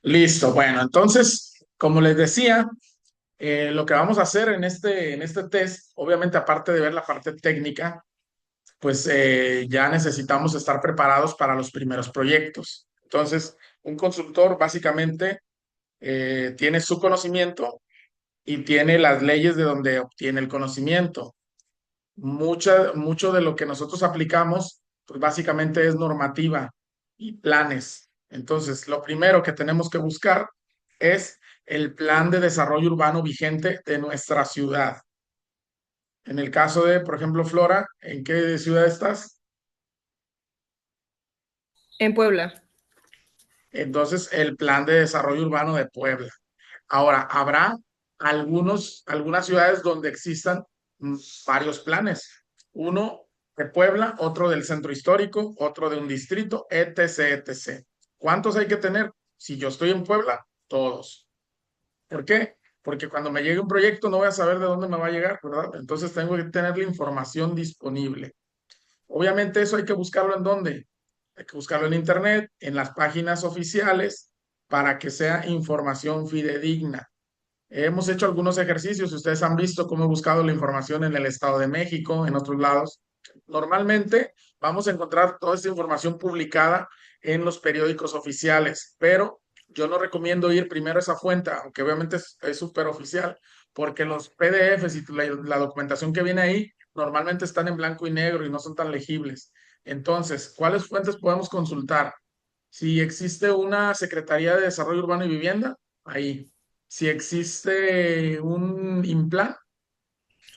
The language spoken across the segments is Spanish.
Listo, bueno, entonces, como les decía, lo que vamos a hacer en este test, obviamente aparte de ver la parte técnica, pues ya necesitamos estar preparados para los primeros proyectos. Entonces, un consultor básicamente tiene su conocimiento y tiene las leyes de donde obtiene el conocimiento. Mucho de lo que nosotros aplicamos, pues básicamente es normativa y planes. Entonces, lo primero que tenemos que buscar es el plan de desarrollo urbano vigente de nuestra ciudad. En el caso de, por ejemplo, Flora, ¿en qué ciudad estás? En Puebla. Entonces, el plan de desarrollo urbano de Puebla. Ahora, habrá algunas ciudades donde existan varios planes. Uno de Puebla, otro del centro histórico, otro de un distrito, etc., etc. ¿Cuántos hay que tener? Si yo estoy en Puebla, todos. ¿Por qué? Porque cuando me llegue un proyecto no voy a saber de dónde me va a llegar, ¿verdad? Entonces tengo que tener la información disponible. Obviamente eso hay que buscarlo en dónde. Hay que buscarlo en internet, en las páginas oficiales, para que sea información fidedigna. Hemos hecho algunos ejercicios, ustedes han visto cómo he buscado la información en el Estado de México, en otros lados. Normalmente vamos a encontrar toda esta información publicada en los periódicos oficiales, pero yo no recomiendo ir primero a esa fuente, aunque obviamente es súper oficial, porque los PDFs y la documentación que viene ahí normalmente están en blanco y negro y no son tan legibles. Entonces, ¿cuáles fuentes podemos consultar? Si existe una Secretaría de Desarrollo Urbano y Vivienda, ahí. Si existe un IMPLAN,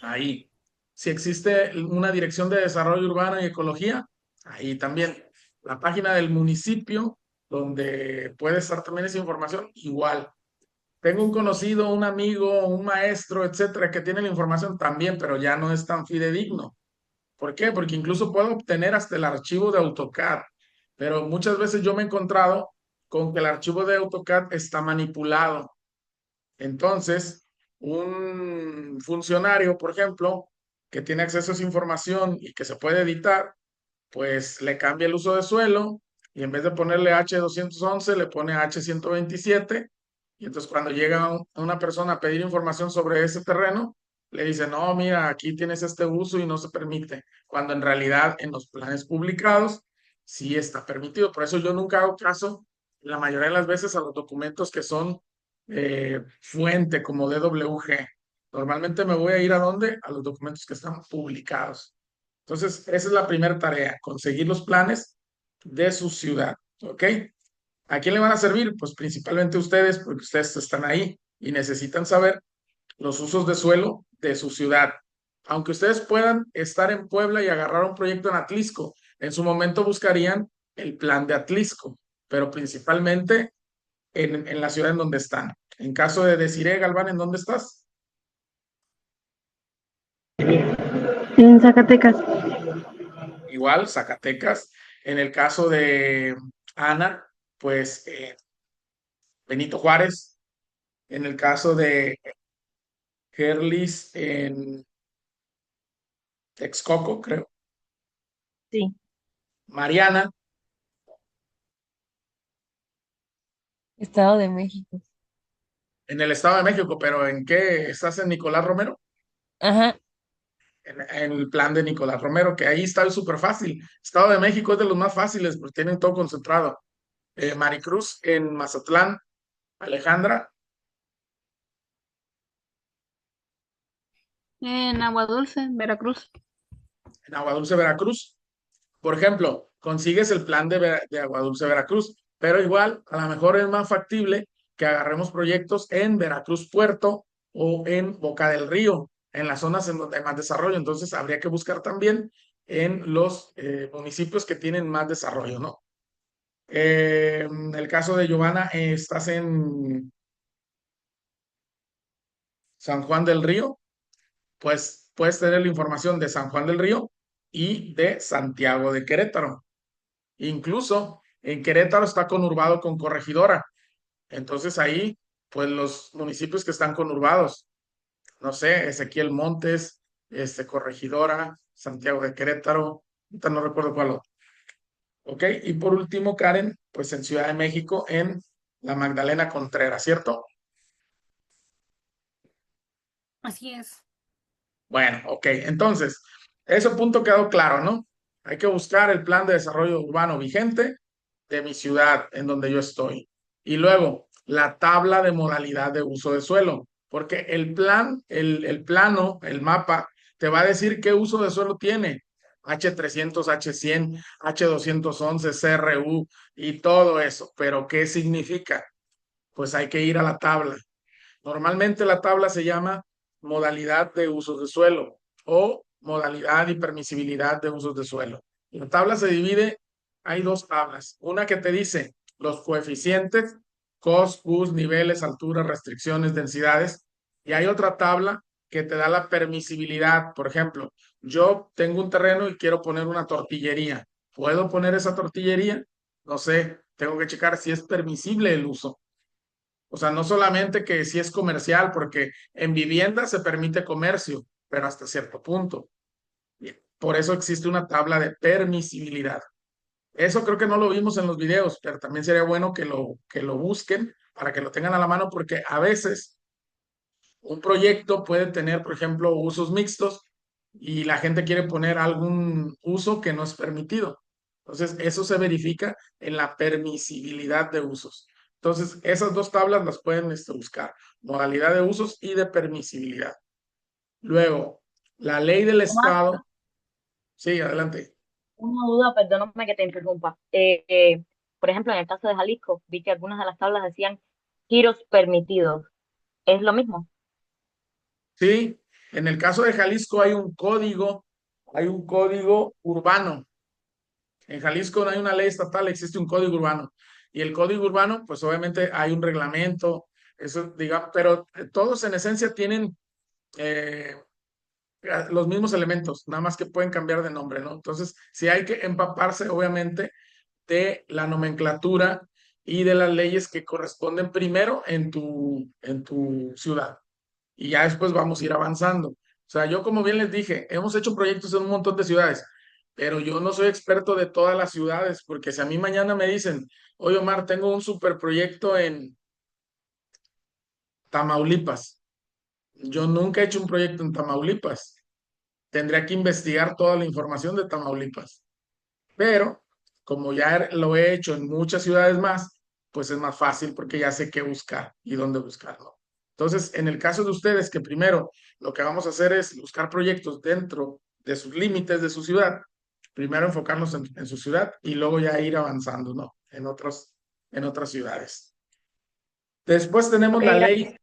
ahí. Si existe una Dirección de Desarrollo Urbano y Ecología, ahí también. La página del municipio, donde puede estar también esa información, igual. Tengo un conocido, un amigo, un maestro, etcétera, que tiene la información también, pero ya no es tan fidedigno. ¿Por qué? Porque incluso puedo obtener hasta el archivo de AutoCAD, pero muchas veces yo me he encontrado con que el archivo de AutoCAD está manipulado. Entonces, un funcionario, por ejemplo, que tiene acceso a esa información y que se puede editar, pues le cambia el uso de suelo y en vez de ponerle H211 le pone H127. Y entonces cuando llega una persona a pedir información sobre ese terreno, le dice, no, mira, aquí tienes este uso y no se permite, cuando en realidad en los planes publicados sí está permitido. Por eso yo nunca hago caso la mayoría de las veces a los documentos que son fuente como DWG. Normalmente me voy a ir a dónde? A los documentos que están publicados. Entonces, esa es la primera tarea, conseguir los planes de su ciudad, ¿ok? ¿A quién le van a servir? Pues principalmente a ustedes, porque ustedes están ahí y necesitan saber los usos de suelo de su ciudad. Aunque ustedes puedan estar en Puebla y agarrar un proyecto en Atlisco, en su momento buscarían el plan de Atlisco, pero principalmente en la ciudad en donde están. En caso de Desiree Galván, ¿en dónde estás? En Zacatecas. Igual, Zacatecas. En el caso de Ana, pues Benito Juárez. En el caso de Gerlis, en Texcoco, creo. Sí. Mariana, Estado de México. en el Estado de México, pero ¿en qué? ¿Estás en Nicolás Romero? Ajá. En el plan de Nicolás Romero, que ahí está súper fácil. Estado de México es de los más fáciles porque tienen todo concentrado. Maricruz en Mazatlán, Alejandra En Agua Dulce, Veracruz. en Aguadulce, Veracruz. Por ejemplo, consigues el plan de Aguadulce, Veracruz, pero igual a lo mejor es más factible que agarremos proyectos en Veracruz Puerto o en Boca del Río, en las zonas en donde hay más desarrollo. Entonces habría que buscar también en los municipios que tienen más desarrollo, ¿no? En el caso de Giovanna, estás en San Juan del Río, pues puedes tener la información de San Juan del Río y de Santiago de Querétaro. Incluso en Querétaro está conurbado con Corregidora. Entonces ahí, pues los municipios que están conurbados, no sé, Ezequiel Montes, Corregidora, Santiago de Querétaro, ahorita no recuerdo cuál otro. ¿Ok? Y por último, Karen, pues en Ciudad de México, en la Magdalena Contreras, ¿cierto? Así es. Bueno, ok, entonces, ese punto quedó claro, ¿no? Hay que buscar el plan de desarrollo urbano vigente de mi ciudad en donde yo estoy. Y luego, la tabla de modalidad de uso de suelo, porque el plan, el plano, el mapa, te va a decir qué uso de suelo tiene. H300, H100, H211, CRU y todo eso. Pero ¿qué significa? Pues hay que ir a la tabla. Normalmente la tabla se llama modalidad de usos de suelo o modalidad y permisibilidad de usos de suelo. La tabla se divide, hay dos tablas. Una que te dice los coeficientes, cos, cus, niveles, alturas, restricciones, densidades. Y hay otra tabla que te da la permisibilidad. Por ejemplo, yo tengo un terreno y quiero poner una tortillería. ¿Puedo poner esa tortillería? No sé, tengo que checar si es permisible el uso. O sea, no solamente que si es comercial, porque en vivienda se permite comercio, pero hasta cierto punto. Bien, por eso existe una tabla de permisibilidad. Eso creo que no lo vimos en los videos, pero también sería bueno que lo busquen para que lo tengan a la mano, porque a veces un proyecto puede tener, por ejemplo, usos mixtos y la gente quiere poner algún uso que no es permitido. Entonces, eso se verifica en la permisibilidad de usos. Entonces, esas dos tablas las pueden buscar, modalidad de usos y de permisibilidad. Luego, la ley del Omar, estado, sí, adelante. una duda, perdóname que te interrumpa. Por ejemplo, en el caso de Jalisco, vi que algunas de las tablas decían giros permitidos. ¿Es lo mismo? Sí, en el caso de Jalisco hay un código urbano. En Jalisco no hay una ley estatal, existe un código urbano. Y el código urbano, pues obviamente hay un reglamento, eso, digamos, pero todos en esencia tienen eh, los mismos elementos, nada más que pueden cambiar de nombre, ¿no? Entonces, sí hay que empaparse, obviamente, de la nomenclatura y de las leyes que corresponden primero en tu ciudad y ya después vamos a ir avanzando. O sea, yo como bien les dije, hemos hecho proyectos en un montón de ciudades, pero yo no soy experto de todas las ciudades, porque si a mí mañana me dicen, oye Omar, tengo un super proyecto en Tamaulipas, yo nunca he hecho un proyecto en Tamaulipas, tendría que investigar toda la información de Tamaulipas, pero como ya lo he hecho en muchas ciudades más, pues es más fácil porque ya sé qué buscar y dónde buscarlo. Entonces, en el caso de ustedes, que primero lo que vamos a hacer es buscar proyectos dentro de sus límites de su ciudad, primero enfocarnos en su ciudad y luego ya ir avanzando, ¿no? En otras ciudades. Después tenemos Ok, gracias.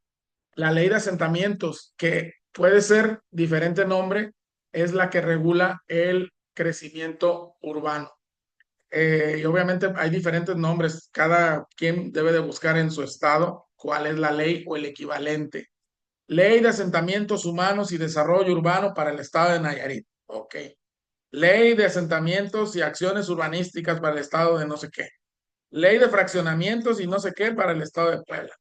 la ley de asentamientos, que puede ser diferente nombre, es la que regula el crecimiento urbano. Y obviamente hay diferentes nombres. Cada quien debe de buscar en su estado cuál es la ley o el equivalente. Ley de asentamientos humanos y desarrollo urbano para el estado de Nayarit. Ok. Ley de asentamientos y acciones urbanísticas para el estado de no sé qué. Ley de fraccionamientos y no sé qué para el estado de Puebla.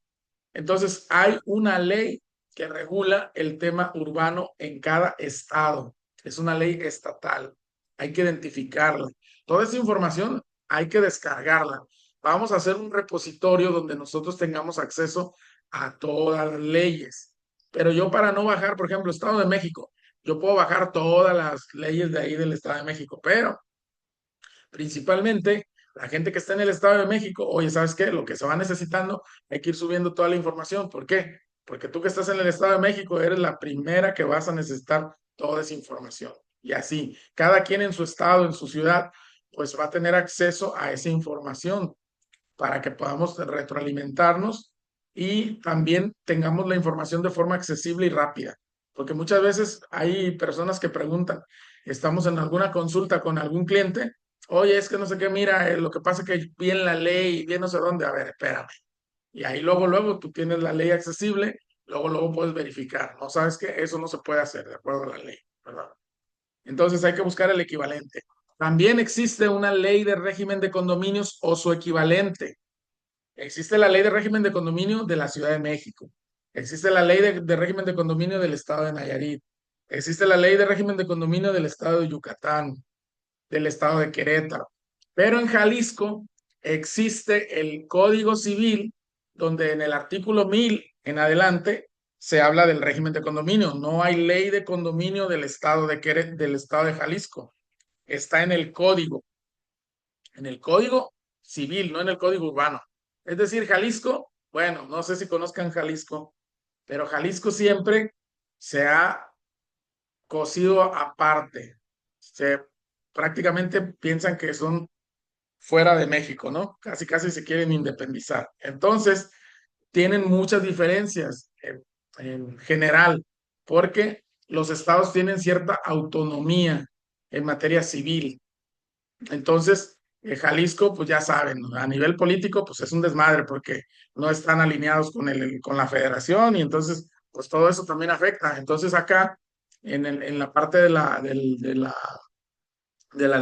Entonces, hay una ley que regula el tema urbano en cada estado. Es una ley estatal. Hay que identificarla. Toda esa información hay que descargarla. Vamos a hacer un repositorio donde nosotros tengamos acceso a todas las leyes. Pero yo para no bajar, por ejemplo, Estado de México, yo puedo bajar todas las leyes de ahí del Estado de México, pero principalmente la gente que está en el Estado de México, oye, ¿sabes qué? Lo que se va necesitando, hay que ir subiendo toda la información. ¿Por qué? Porque tú que estás en el Estado de México eres la primera que vas a necesitar toda esa información. Y así, cada quien en su estado, en su ciudad, pues va a tener acceso a esa información para que podamos retroalimentarnos y también tengamos la información de forma accesible y rápida. Porque muchas veces hay personas que preguntan, estamos en alguna consulta con algún cliente, oye, es que no sé qué, mira, lo que pasa es que vi en la ley, vi no sé dónde, a ver, espérame. Y ahí luego tú tienes la ley accesible, luego puedes verificar, ¿no? ¿Sabes qué? Eso no se puede hacer de acuerdo a la ley, ¿verdad? Entonces hay que buscar el equivalente. También existe una ley de régimen de condominios o su equivalente. Existe la ley de régimen de condominio de la Ciudad de México. Existe la ley de régimen de condominio del estado de Nayarit. Existe la ley de régimen de condominio del estado de Yucatán, del estado de Querétaro. Pero en Jalisco existe el Código Civil donde en el artículo 1000 en adelante se habla del régimen de condominio. No hay ley de condominio del estado del estado de Jalisco. Está en el código civil, no en el código urbano. Es decir, Jalisco, bueno, no sé si conozcan Jalisco, pero Jalisco siempre se ha cocido aparte. Prácticamente piensan que son fuera de México, ¿no? Casi, casi se quieren independizar. Entonces, tienen muchas diferencias en general, porque los estados tienen cierta autonomía en materia civil. Entonces, Jalisco, pues ya saben, ¿no? A nivel político, pues es un desmadre porque no están alineados con la federación y entonces, pues todo eso también afecta. Entonces, acá, en la parte de las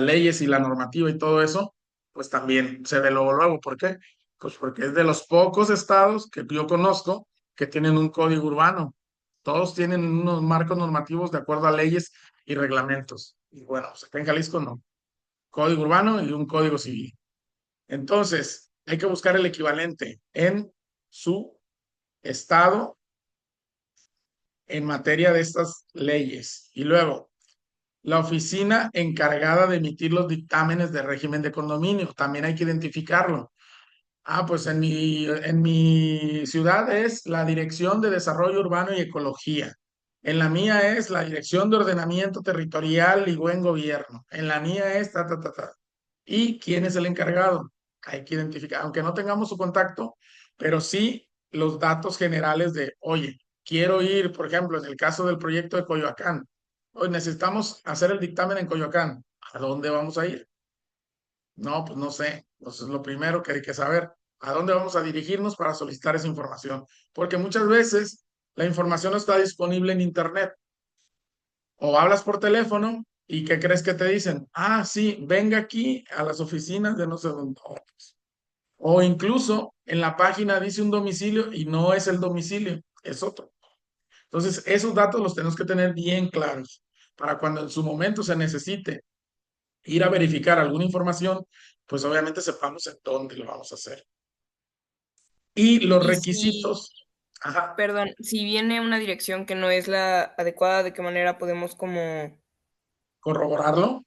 leyes y la normativa y todo eso, pues también se ve luego, luego. ¿Por qué? Pues porque es de los pocos estados que yo conozco que tienen un código urbano. Todos tienen unos marcos normativos de acuerdo a leyes y reglamentos. Y bueno, pues acá en Jalisco no. Código urbano y un código civil. Entonces, hay que buscar el equivalente en su estado en materia de estas leyes. Y luego, la oficina encargada de emitir los dictámenes de régimen de condominio, también hay que identificarlo. Ah, pues en mi ciudad es la Dirección de Desarrollo Urbano y Ecología. En la mía es la Dirección de Ordenamiento Territorial y Buen Gobierno. En la mía es ta, ta, ta, ta. ¿Y quién es el encargado? Hay que identificar, aunque no tengamos su contacto, pero sí los datos generales de, oye, quiero ir, por ejemplo, en el caso del proyecto de Coyoacán. Hoy necesitamos hacer el dictamen en Coyoacán. ¿A dónde vamos a ir? No, pues no sé. Entonces, lo primero que hay que saber, ¿a dónde vamos a dirigirnos para solicitar esa información? Porque muchas veces la información no está disponible en Internet. O hablas por teléfono y ¿qué crees que te dicen? Ah, sí, venga aquí a las oficinas de no sé dónde. O incluso en la página dice un domicilio y no es el domicilio, es otro. Entonces, esos datos los tenemos que tener bien claros para cuando en su momento se necesite ir a verificar alguna información, pues obviamente sepamos en dónde lo vamos a hacer. Y los Y si, requisitos, ajá, perdón, si viene una dirección que no es la adecuada, ¿de qué manera podemos como, corroborarlo.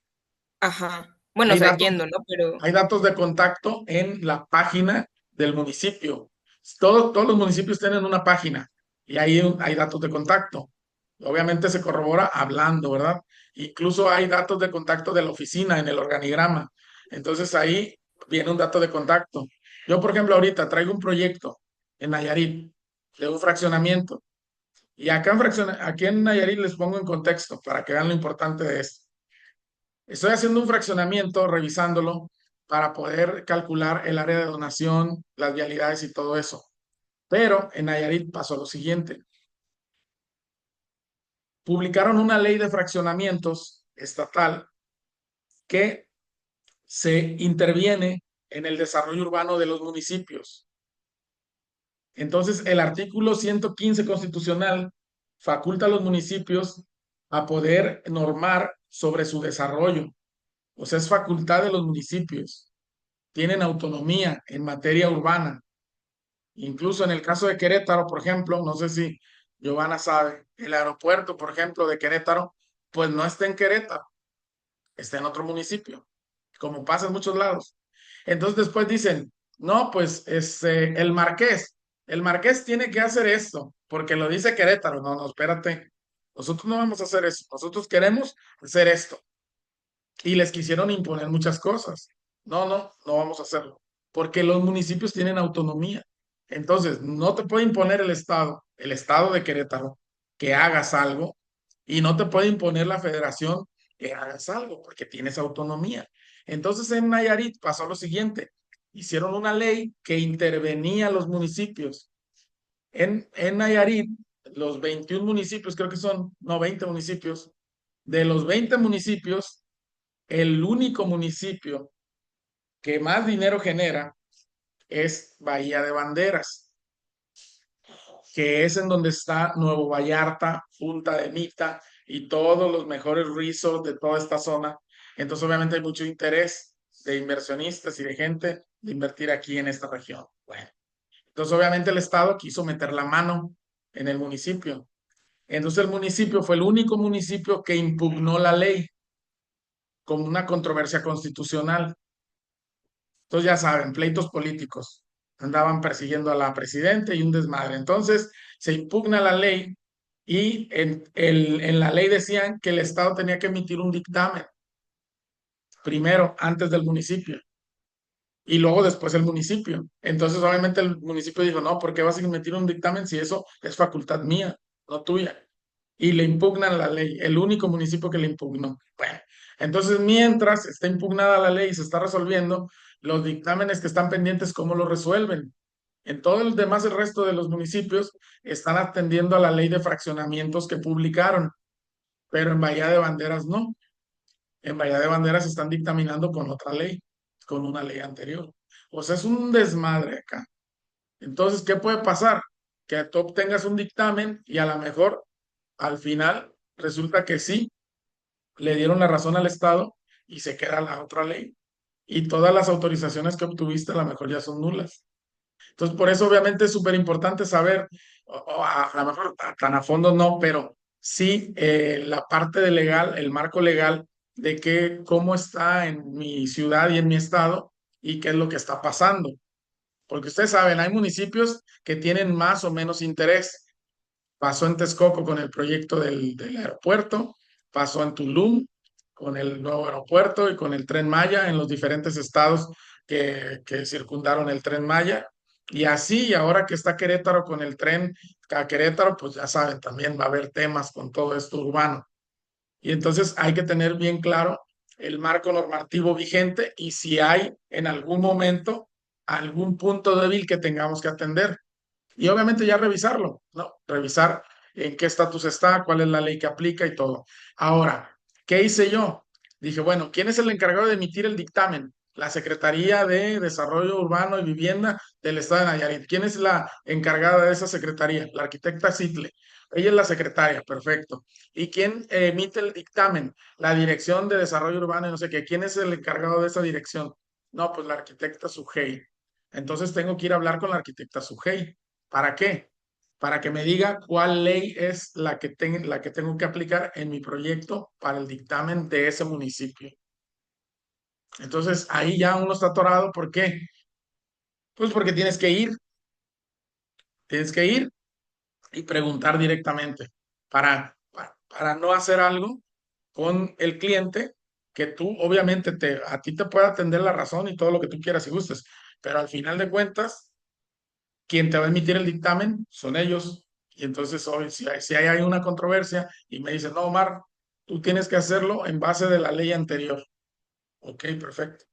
ajá, bueno, o Hay sea, datos, yendo, ¿no? Pero, hay datos de contacto en la página del municipio. Todos los municipios tienen una página y ahí hay datos de contacto. Obviamente se corrobora hablando, ¿verdad? Incluso hay datos de contacto de la oficina en el organigrama. Entonces ahí viene un dato de contacto. Yo, por ejemplo, ahorita traigo un proyecto en Nayarit de un fraccionamiento. Y acá aquí en Nayarit les pongo en contexto para que vean lo importante de esto. Estoy haciendo un fraccionamiento, revisándolo, para poder calcular el área de donación, las vialidades y todo eso. Pero en Nayarit pasó lo siguiente. Publicaron una ley de fraccionamientos estatal que se interviene en el desarrollo urbano de los municipios. Entonces, el artículo 115 constitucional faculta a los municipios a poder normar sobre su desarrollo. O sea, es facultad de los municipios. Tienen autonomía en materia urbana. Incluso en el caso de Querétaro, por ejemplo, no sé si Giovanna sabe, el aeropuerto, por ejemplo, de Querétaro, pues no está en Querétaro, está en otro municipio, como pasa en muchos lados. Entonces después dicen, no, pues el Marqués tiene que hacer esto, porque lo dice Querétaro. No, no, espérate, nosotros no vamos a hacer eso, nosotros queremos hacer esto. Y les quisieron imponer muchas cosas. No, no, no vamos a hacerlo, porque los municipios tienen autonomía. Entonces, no te puede imponer el Estado de Querétaro, que hagas algo, y no te puede imponer la federación que hagas algo, porque tienes autonomía. Entonces, en Nayarit pasó lo siguiente, hicieron una ley que intervenía a los municipios. En Nayarit, los 21 municipios, creo que son, no, 20 municipios, de los 20 municipios, el único municipio que más dinero genera es Bahía de Banderas, que es en donde está Nuevo Vallarta, Punta de Mita y todos los mejores resorts de toda esta zona. Entonces, obviamente, hay mucho interés de inversionistas y de gente de invertir aquí en esta región. Bueno, Entonces, obviamente, el Estado quiso meter la mano en el municipio. Entonces, el municipio fue el único municipio que impugnó la ley como una controversia constitucional. Entonces, ya saben, pleitos políticos. Andaban persiguiendo a la presidenta y un desmadre. Entonces, se impugna la ley y en la ley decían que el Estado tenía que emitir un dictamen primero, antes del municipio, y luego después el municipio. Entonces, obviamente, el municipio dijo, no, ¿por qué vas a emitir un dictamen si eso es facultad mía, no tuya? Y le impugnan la ley, el único municipio que le impugnó. Bueno, entonces mientras está impugnada la ley y se está resolviendo, los dictámenes que están pendientes, ¿cómo lo resuelven? En todo el demás, el resto de los municipios están atendiendo a la ley de fraccionamientos que publicaron, pero en Bahía de Banderas no. En Bahía de Banderas están dictaminando con otra ley, con una ley anterior. O sea, es un desmadre acá. Entonces, ¿qué puede pasar? Que tú obtengas un dictamen y a lo mejor al final resulta que sí, le dieron la razón al Estado y se queda la otra ley. Y todas las autorizaciones que obtuviste a lo mejor ya son nulas. Entonces, por eso obviamente es súper importante saber, o a lo mejor tan a fondo no, pero sí la parte de legal, el marco legal de que cómo está en mi ciudad y en mi estado y qué es lo que está pasando. Porque ustedes saben, hay municipios que tienen más o menos interés. Pasó en Texcoco con el proyecto del aeropuerto, pasó en Tulum con el nuevo aeropuerto y con el Tren Maya en los diferentes estados que circundaron el Tren Maya. Y así, y ahora que está Querétaro con el tren a Querétaro, pues ya saben, también va a haber temas con todo esto urbano. Y entonces hay que tener bien claro el marco normativo vigente y si hay en algún momento algún punto débil que tengamos que atender. Y obviamente ya revisarlo, ¿no? Revisar en qué estatus está, cuál es la ley que aplica y todo. Ahora, ¿qué hice yo? Dije, bueno, ¿quién es el encargado de emitir el dictamen? La Secretaría de Desarrollo Urbano y Vivienda del Estado de Nayarit. ¿Quién es la encargada de esa secretaría? La arquitecta Sitle. Ella es la secretaria, perfecto. ¿Y quién emite el dictamen? La Dirección de Desarrollo Urbano y no sé qué. ¿Quién es el encargado de esa dirección? No, pues la arquitecta Sugey. Entonces tengo que ir a hablar con la arquitecta Sugey. ¿Para qué? Para que me diga cuál ley es la que tengo que aplicar en mi proyecto para el dictamen de ese municipio. Entonces ahí ya uno está atorado. ¿Por qué? Pues porque tienes que ir y preguntar directamente para no hacer algo con el cliente que tú obviamente a ti te puede atender la razón y todo lo que tú quieras y gustes, pero al final de cuentas quien te va a emitir el dictamen son ellos. Y entonces, hoy, si hay una controversia y me dicen, no, Omar, tú tienes que hacerlo en base de la ley anterior. Ok, perfecto.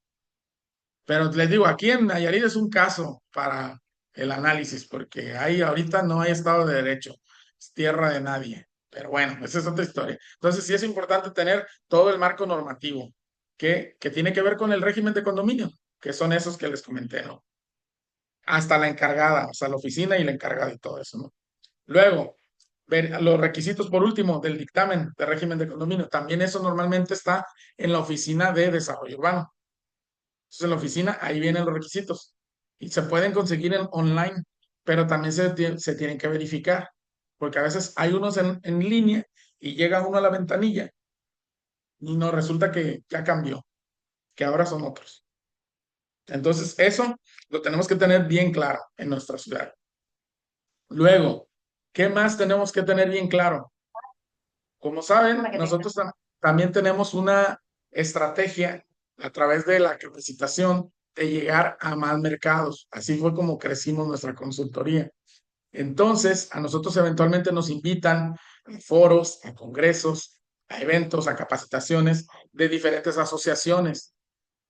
Pero les digo, aquí en Nayarit es un caso para el análisis, porque ahí ahorita no hay Estado de Derecho, es tierra de nadie. Pero bueno, esa es otra historia. Entonces, sí es importante tener todo el marco normativo que tiene que ver con el régimen de condominio, que son esos que les comenté, ¿no? Hasta la encargada, o sea, la oficina y la encargada y todo eso, ¿no? Luego, ver los requisitos por último del dictamen de régimen de condominio. También eso normalmente está en la oficina de desarrollo urbano. Entonces, en la oficina, ahí vienen los requisitos. Y se pueden conseguir online, pero también se tienen que verificar, porque a veces hay unos en línea y llega uno a la ventanilla y no resulta que ya cambió, que ahora son otros. Entonces, eso lo tenemos que tener bien claro en nuestra ciudad. Luego, ¿qué más tenemos que tener bien claro? Como saben, nosotros también tenemos una estrategia a través de la capacitación de llegar a más mercados. Así fue como crecimos nuestra consultoría. Entonces, a nosotros eventualmente nos invitan a foros, a congresos, a eventos, a capacitaciones de diferentes asociaciones.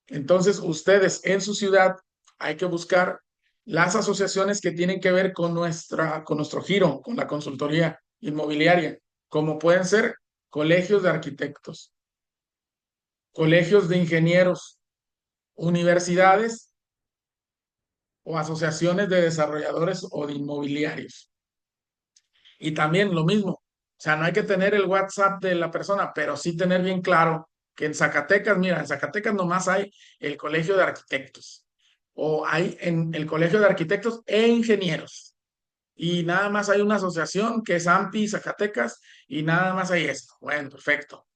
Entonces, ustedes en su ciudad hay que buscar las asociaciones que tienen que ver con nuestro giro, con la consultoría inmobiliaria, como pueden ser colegios de arquitectos, colegios de ingenieros, universidades o asociaciones de desarrolladores o de inmobiliarios. Y también lo mismo, o sea, no hay que tener el WhatsApp de la persona, pero sí tener bien claro que en Zacatecas, mira, en Zacatecas nomás hay el colegio de arquitectos. o hay en el Colegio de Arquitectos e Ingenieros. Y nada más hay una asociación que es AMPI Zacatecas y nada más hay esto. Bueno, perfecto.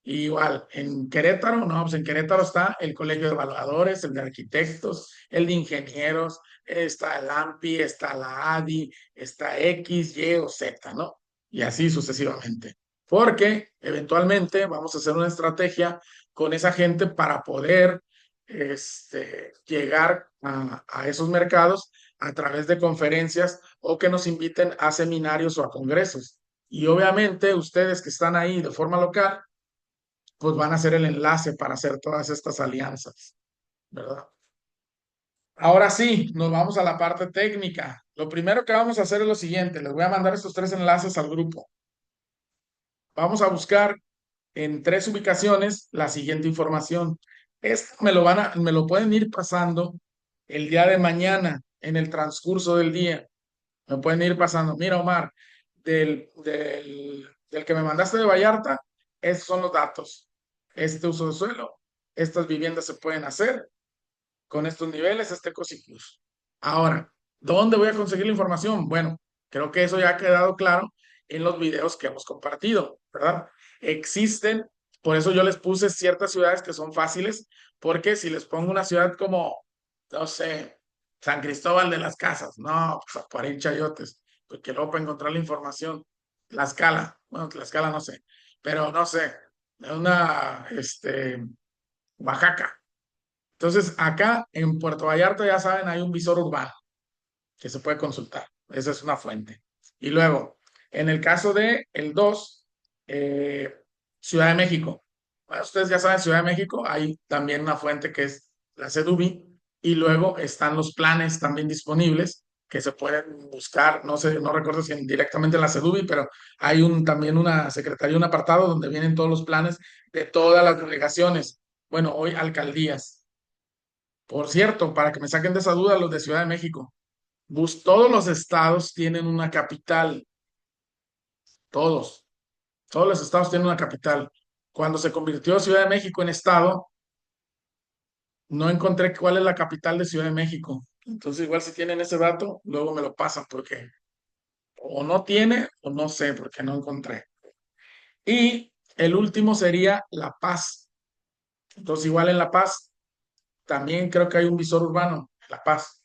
Igual, en Querétaro, no, pues en Querétaro está el Colegio de Evaluadores, el de Arquitectos, el de Ingenieros, está el AMPI, está la ADI, está X, Y o Z, ¿no? Y así sucesivamente. Porque eventualmente vamos a hacer una estrategia con esa gente para poder llegar a esos mercados a través de conferencias o que nos inviten a seminarios o a congresos. Y obviamente ustedes que están ahí de forma local, pues van a ser el enlace para hacer todas estas alianzas, ¿verdad? Ahora sí, nos vamos a la parte técnica. Lo primero que vamos a hacer es lo siguiente, les voy a mandar estos 3 enlaces al grupo. Vamos a buscar en 3 ubicaciones la siguiente información. Esto me lo pueden ir pasando el día de mañana, en el transcurso del día. Me pueden ir pasando. Mira, Omar, del que me mandaste de Vallarta, esos son los datos. Este uso de suelo, estas viviendas se pueden hacer con estos niveles, este COSICUS. Ahora, ¿dónde voy a conseguir la información? Bueno, creo que eso ya ha quedado claro en los videos que hemos compartido, ¿verdad? Existen, por eso yo les puse ciertas ciudades que son fáciles, porque si les pongo una ciudad como, no sé, San Cristóbal de las Casas, no, pues para ir chayotes, porque luego para encontrar la información, Tlaxcala, bueno, Tlaxcala no sé, pero no sé, Oaxaca. Entonces, acá en Puerto Vallarta, ya saben, hay un visor urbano que se puede consultar. Esa es una fuente. Y luego, en el caso de el 2, eh, Ciudad de México. Bueno, ustedes ya saben, Ciudad de México, hay también una fuente que es la CEDUBI. Y luego están los planes también disponibles que se pueden buscar. No sé, no recuerdo si directamente en la CEDUBI, pero hay también una secretaría, un apartado donde vienen todos los planes de todas las delegaciones. Bueno, hoy alcaldías. Por cierto, para que me saquen de esa duda los de Ciudad de México, todos los estados tienen una capital, todos, todos los estados tienen una capital. Cuando se convirtió Ciudad de México en estado, no encontré cuál es la capital de Ciudad de México. Entonces, igual si tienen ese dato, luego me lo pasan porque o no tiene o no sé porque no encontré. Y el último sería La Paz. Entonces, igual en La Paz, también creo que hay un visor urbano, La Paz.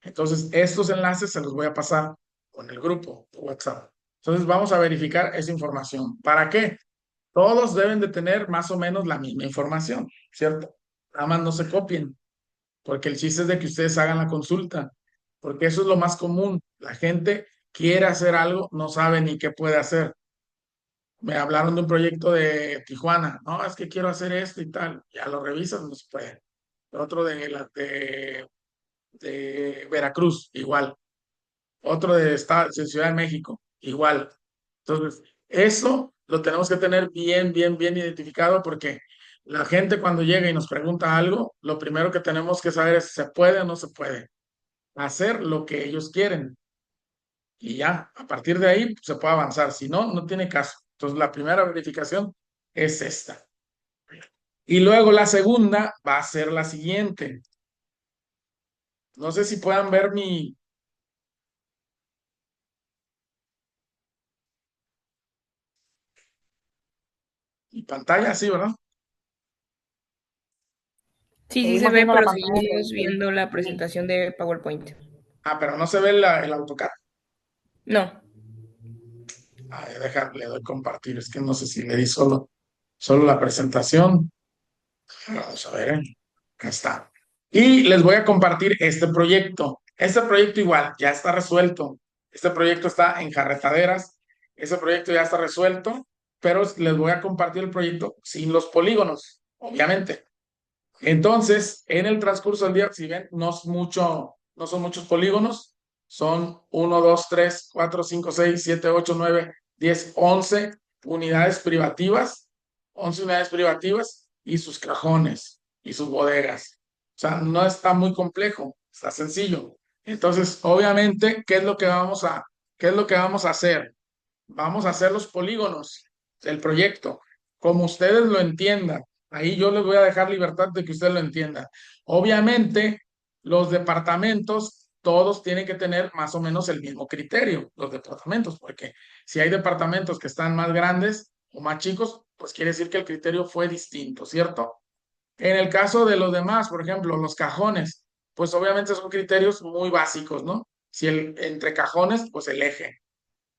Entonces, estos enlaces se los voy a pasar con el grupo de WhatsApp. Entonces, vamos a verificar esa información. ¿Para qué? Todos deben de tener más o menos la misma información, ¿cierto? Nada más no se copien, porque el chiste es de que ustedes hagan la consulta, porque eso es lo más común. La gente quiere hacer algo, no sabe ni qué puede hacer. Me hablaron de un proyecto de Tijuana, no, es que quiero hacer esto y tal. Ya lo revisas, no se puede. Otro de Veracruz, igual. Otro de Ciudad de México, igual. Entonces, eso lo tenemos que tener bien, bien, bien identificado porque la gente cuando llega y nos pregunta algo, lo primero que tenemos que saber es si se puede o no se puede hacer lo que ellos quieren. Y ya, a partir de ahí se puede avanzar. Si no, no tiene caso. Entonces, la primera verificación es esta. Y luego la segunda va a ser la siguiente. No sé si puedan ver mi pantalla, sí, ¿verdad? Sí, sí se Seguimos ve, viendo la pero pantalla seguimos viendo la sí. presentación de PowerPoint. Ah, pero no se ve el AutoCAD. No. A ver, le doy compartir. Es que no sé si le di solo la presentación. Vamos a ver, acá está. Y les voy a compartir este proyecto. Este proyecto igual, ya está resuelto. Este proyecto está en carretaderas. Ese proyecto ya está resuelto, pero les voy a compartir el proyecto sin los polígonos, obviamente. Entonces, en el transcurso del día, si ven, no son muchos polígonos, son 1, 2, 3, 4, 5, 6, 7, 8, 9, 10, 11 unidades privativas, 11 unidades privativas y sus cajones y sus bodegas. O sea, no está muy complejo, está sencillo. Entonces, obviamente, qué es lo que vamos a hacer? Vamos a hacer los polígonos del proyecto, como ustedes lo entiendan. Ahí yo les voy a dejar libertad de que ustedes lo entiendan. Obviamente, Los departamentos, todos tienen que tener más o menos el mismo criterio, los departamentos, porque si hay departamentos que están más grandes o más chicos, pues quiere decir que el criterio fue distinto, ¿cierto? En el caso de los demás, por ejemplo, los cajones, pues obviamente son criterios muy básicos, ¿no? Si entre cajones, pues el eje.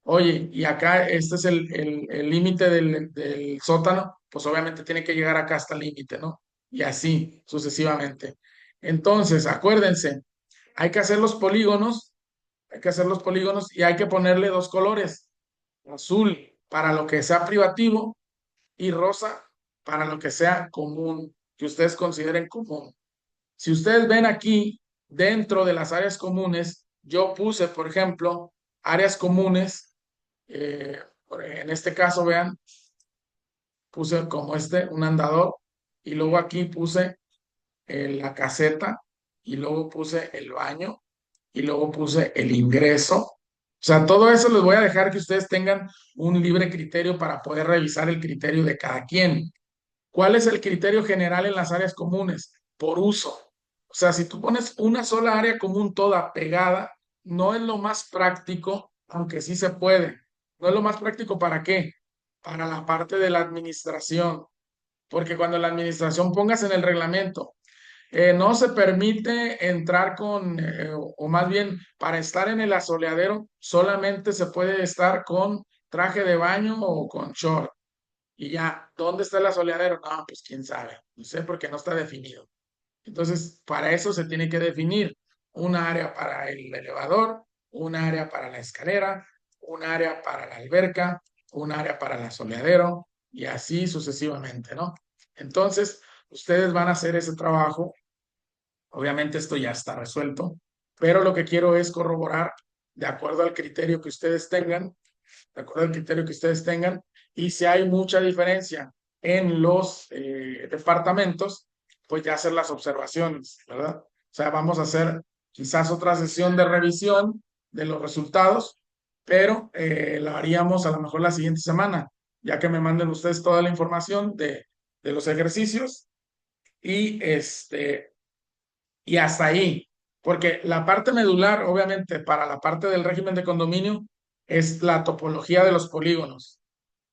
Oye, y acá este es el límite del sótano, pues obviamente tiene que llegar acá hasta el límite, ¿no? Y así sucesivamente. Entonces, acuérdense, hay que hacer los polígonos, hay que hacer los polígonos y hay que ponerle dos colores, azul para lo que sea privativo y rosa para lo que sea común, que ustedes consideren común. Si ustedes ven aquí, dentro de las áreas comunes, yo puse, por ejemplo, áreas comunes, eh, en este caso, vean, puse como un andador, y luego aquí puse la caseta, y luego puse el baño, y luego puse el ingreso. O sea, todo eso les voy a dejar que ustedes tengan un libre criterio para poder revisar el criterio de cada quien. ¿Cuál es el criterio general en las áreas comunes? Por uso. O sea, si tú pones una sola área común toda pegada, no es lo más práctico, aunque sí se puede. No es lo más práctico, ¿para qué? Para la parte de la administración. Porque cuando la administración pongas en el reglamento, no se permite entrar o más bien, para estar en el asoleadero, solamente se puede estar con traje de baño o con short. Y ya, ¿dónde está el asoleadero? No, pues quién sabe. No sé porque no está definido. Entonces, para eso se tiene que definir un área para el elevador, un área para la escalera, un área para la alberca, un área para el asoleadero y así sucesivamente, ¿no? Entonces, ustedes van a hacer ese trabajo. Obviamente esto ya está resuelto, pero lo que quiero es corroborar de acuerdo al criterio que ustedes tengan, de acuerdo al criterio que ustedes tengan, y si hay mucha diferencia en los departamentos, pues ya hacer las observaciones, ¿verdad? O sea, vamos a hacer quizás otra sesión de revisión de los resultados, pero la haríamos a lo mejor la siguiente semana, ya que me manden ustedes toda la información de los ejercicios y y hasta ahí, porque la parte medular, obviamente, para la parte del régimen de condominio, es la topología de los polígonos.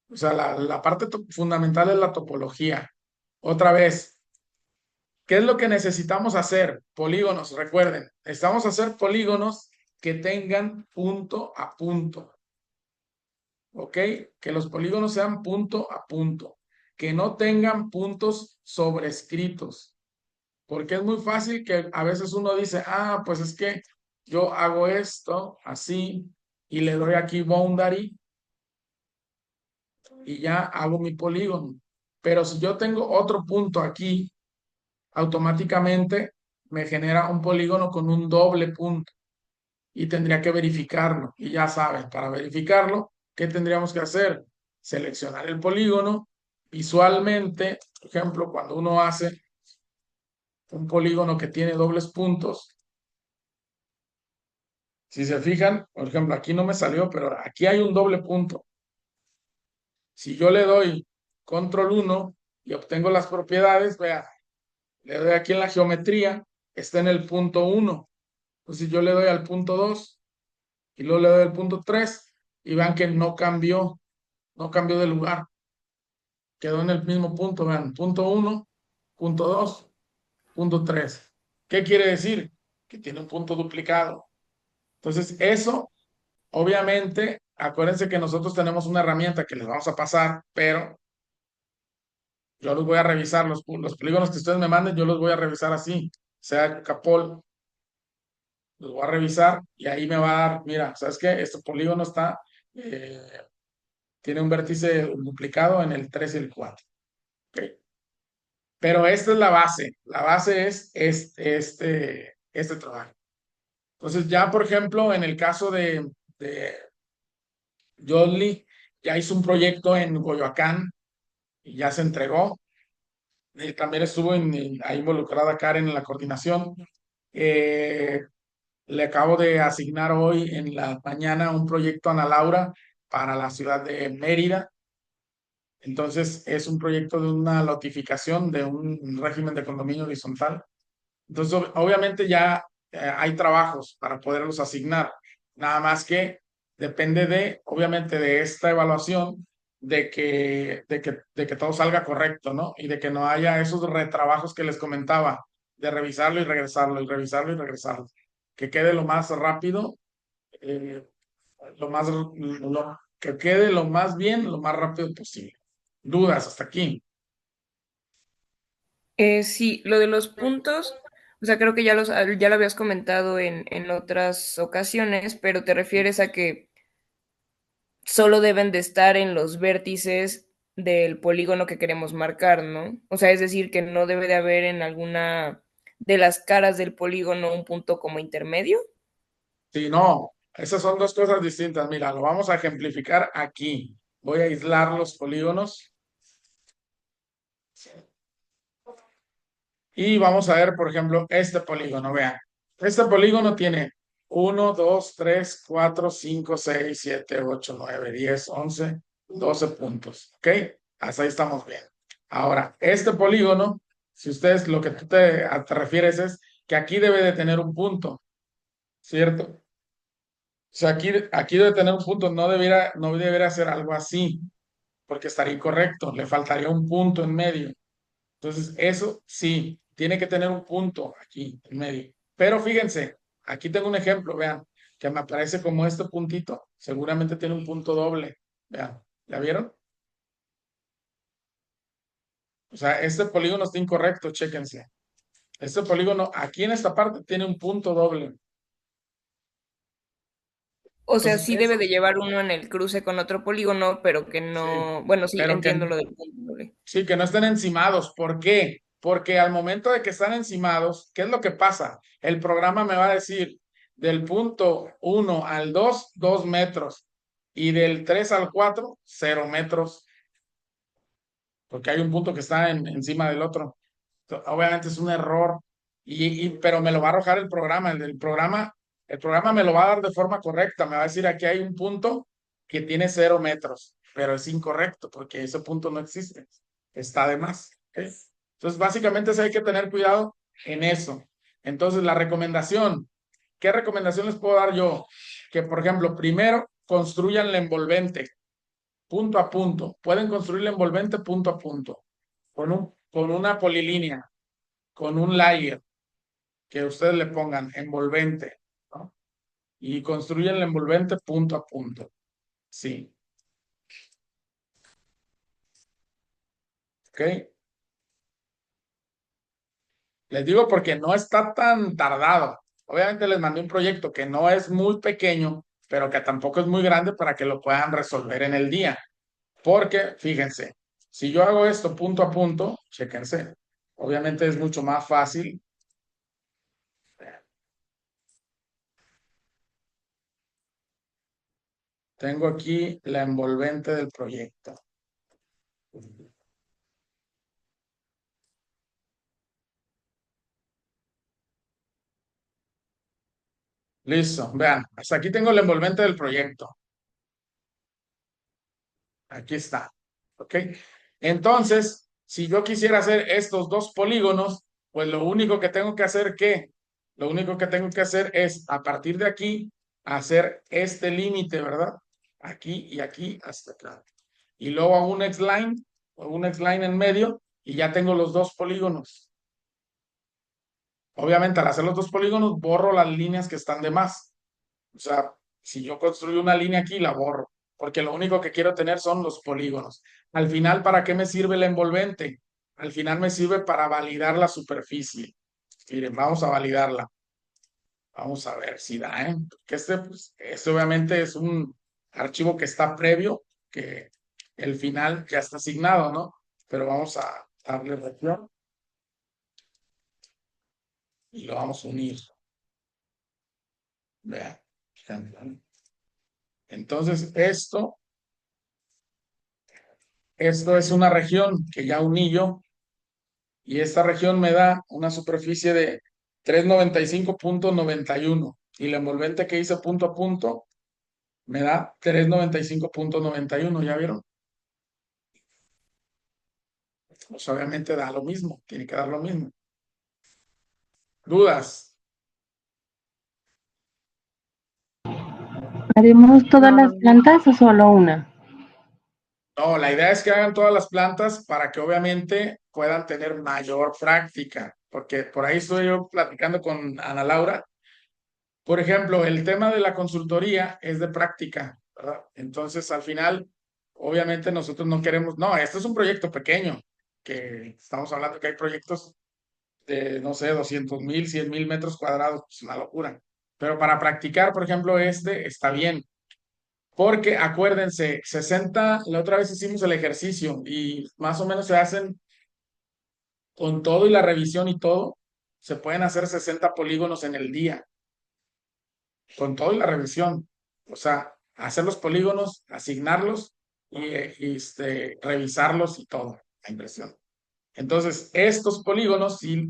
O sea, la parte fundamental es la topología. Otra vez, ¿qué es lo que necesitamos hacer? Polígonos, recuerden, necesitamos hacer polígonos que tengan punto a punto. ¿Ok? Que los polígonos sean punto a punto, que no tengan puntos sobrescritos. Porque es muy fácil que a veces uno dice, ah, pues es que yo hago esto así y le doy aquí boundary y ya hago mi polígono. Pero si yo tengo otro punto aquí, automáticamente me genera un polígono con un doble punto y tendría que verificarlo. Y ya saben, para verificarlo, ¿qué tendríamos que hacer? Seleccionar el polígono visualmente, por ejemplo, cuando uno hace un polígono que tiene dobles puntos. Si se fijan, por ejemplo, aquí no me salió, pero aquí hay un doble punto. Si yo le doy control 1 y obtengo las propiedades, vea, le doy aquí en la geometría, está en el punto 1. Entonces yo le doy al punto 2 y luego le doy al punto 3 y vean que no cambió de lugar. Quedó en el mismo punto, vean, punto 1, punto 2, punto 3. ¿Qué quiere decir? Que tiene un punto duplicado. Entonces eso, obviamente, acuérdense que nosotros tenemos una herramienta que les vamos a pasar, pero yo los voy a revisar, los polígonos que ustedes me manden, yo los voy a revisar así, sea Capol, los voy a revisar y ahí me va a dar, mira, ¿sabes qué? Este polígono eh, tiene un vértice duplicado en el 3 y el 4. Okay. Pero esta es la base es este trabajo. Entonces ya, por ejemplo, en el caso de Jolly, ya hizo un proyecto en Coyoacán y ya se entregó. También estuvo ahí involucrada Karen en la coordinación. Le acabo de asignar hoy en la mañana un proyecto a Ana Laura para la ciudad de Mérida. Entonces, es un proyecto de una lotificación de un régimen de condominio horizontal Entonces, obviamente ya hay trabajos para poderlos asignar. Nada más que depende obviamente, de esta evaluación, de que todo salga correcto, ¿no? Y de que no haya esos retrabajos que les comentaba, de revisarlo y regresarlo, y revisarlo y regresarlo. Que quede lo más rápido, eh, que quede lo más bien, lo más rápido posible. ¿Dudas hasta aquí? Sí, lo de los puntos, o sea, creo que ya lo habías comentado en otras ocasiones, pero te refieres a que solo deben de estar en los vértices del polígono que queremos marcar, ¿no? O sea, es decir, que no debe de haber en alguna de las caras del polígono un punto como intermedio. Sí, no, esas son dos cosas distintas. Mira, lo vamos a ejemplificar aquí. Voy a aislar los polígonos y vamos a ver, por ejemplo, este polígono. Vean, este polígono tiene 1, 2, 3, 4, 5, 6, 7, 8, 9, 10, 11, 12 puntos. ¿Ok? Hasta ahí estamos bien. Ahora, este polígono, si ustedes lo que tú te refieres es que aquí debe de tener un punto, ¿cierto? O sea, aquí debe tener un punto, no debería ser algo así, porque estaría incorrecto, le faltaría un punto en medio. Entonces, eso sí, tiene que tener un punto aquí en medio. Pero fíjense, aquí tengo un ejemplo, vean, que me aparece como este puntito, seguramente tiene un punto doble. Vean, ¿la vieron? O sea, este polígono está incorrecto, chéquense. Este polígono aquí en esta parte tiene un punto doble. O sea, Entonces, sí debe de llevar uno en el cruce con otro polígono, pero que sí, no, bueno, sí, pero entiendo lo del punto doble. sí, que no estén encimados. ¿Por qué? Porque al momento de que están encimados, ¿qué es lo que pasa? El programa me va a decir del punto 1 al 2, 2 metros. Y del 3 al 4, 0 metros. Porque hay un punto que está encima del otro. Obviamente es un error. Pero me lo va a arrojar el programa. El programa me lo va a dar de forma correcta. Me va a decir aquí hay un punto que tiene 0 metros. Pero es incorrecto porque ese punto no existe. Está de más. ¿Ok? Entonces, básicamente sí hay que tener cuidado en eso. Entonces, la recomendación, ¿qué recomendación les puedo dar yo? Que, por ejemplo, primero construyan la envolvente punto a punto. Pueden construir la envolvente punto a punto, con una polilínea, con un layer que ustedes le pongan envolvente, ¿no? Y construyen la envolvente punto a punto. Sí, ¿ok? Les digo porque no está tan tardado. Obviamente les mandé un proyecto que no es muy pequeño, pero que tampoco es muy grande para que lo puedan resolver en el día. Porque, fíjense, si yo hago esto punto a punto, chéquense, obviamente es mucho más fácil. Tengo aquí la envolvente del proyecto. Listo, vean, hasta aquí tengo la envolvente del proyecto. Aquí está. ¿Ok? Entonces, si yo quisiera hacer estos dos polígonos, pues lo único que tengo que hacer, ¿qué? Lo único que tengo que hacer es, a partir de aquí, hacer este límite, ¿verdad? Aquí y aquí hasta acá. Y luego hago un X-line en medio, y ya tengo los dos polígonos. Obviamente, al hacer los dos polígonos, borro las líneas que están de más. O sea, si yo construyo una línea aquí, la borro, porque lo único que quiero tener son los polígonos. Al final, ¿para qué me sirve la envolvente? Al final me sirve para validar la superficie. Miren, vamos a validarla. Vamos a ver si da, ¿eh? Que este obviamente es un archivo que está previo, que el final ya está asignado, ¿no? Pero vamos a darle región y lo vamos a unir. Vean. Entonces, esto es una región que ya uní yo, y esta región me da una superficie de 395,91, y la envolvente que hice punto a punto me da 395,91. ¿Ya vieron? Pues obviamente da lo mismo, tiene que dar lo mismo. ¿Dudas? ¿Haremos todas No, las no. plantas o solo una? No, la idea es que hagan todas las plantas para que obviamente puedan tener mayor práctica, porque por ahí estoy yo platicando con Ana Laura. Por ejemplo, el tema de la consultoría es de práctica, ¿verdad? Entonces, al final, obviamente nosotros no queremos, no, este es un proyecto pequeño, que estamos hablando que hay proyectos de, no sé, 200,000, 100,000 metros cuadrados, es una locura. Pero para practicar, por ejemplo, este está bien. Porque acuérdense, 60, la otra vez hicimos el ejercicio y más o menos se hacen con todo y la revisión y todo, se pueden hacer 60 polígonos en el día, con todo y la revisión. O sea, hacer los polígonos, asignarlos y revisarlos y todo, la impresión. Entonces, estos polígonos sí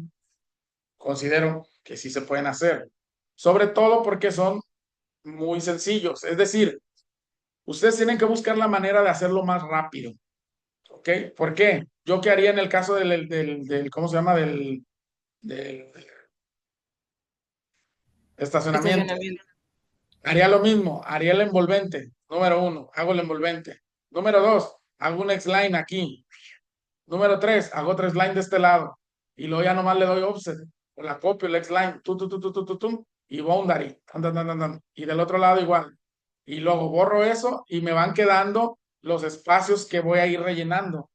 considero que sí se pueden hacer, sobre todo porque son muy sencillos. Es decir, ustedes tienen que buscar la manera de hacerlo más rápido. ¿Ok? ¿Por qué? ¿Yo qué haría en el caso del ¿cómo se llama? Del estacionamiento. Estacionamiento. Haría lo mismo, haría el envolvente. Número uno, hago el envolvente. Número dos, hago un X-line aquí. Número tres, hago tres line de este lado. Y luego ya nomás le doy offset. O la copio, el X-line, y boundary. Tan, tan, tan, tan, tan. Y del otro lado igual. Y luego borro eso y me van quedando los espacios que voy a ir rellenando.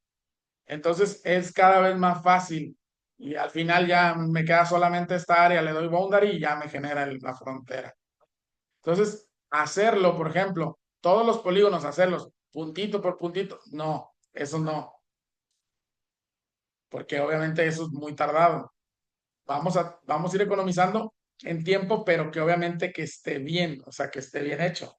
Entonces es cada vez más fácil y al final ya me queda solamente esta área, le doy boundary y ya me genera la frontera. Entonces, hacerlo, por ejemplo, todos los polígonos, hacerlos puntito por puntito, no, eso no, porque obviamente eso es muy tardado. Vamos a ir economizando en tiempo, pero que obviamente que esté bien, o sea, que esté bien hecho.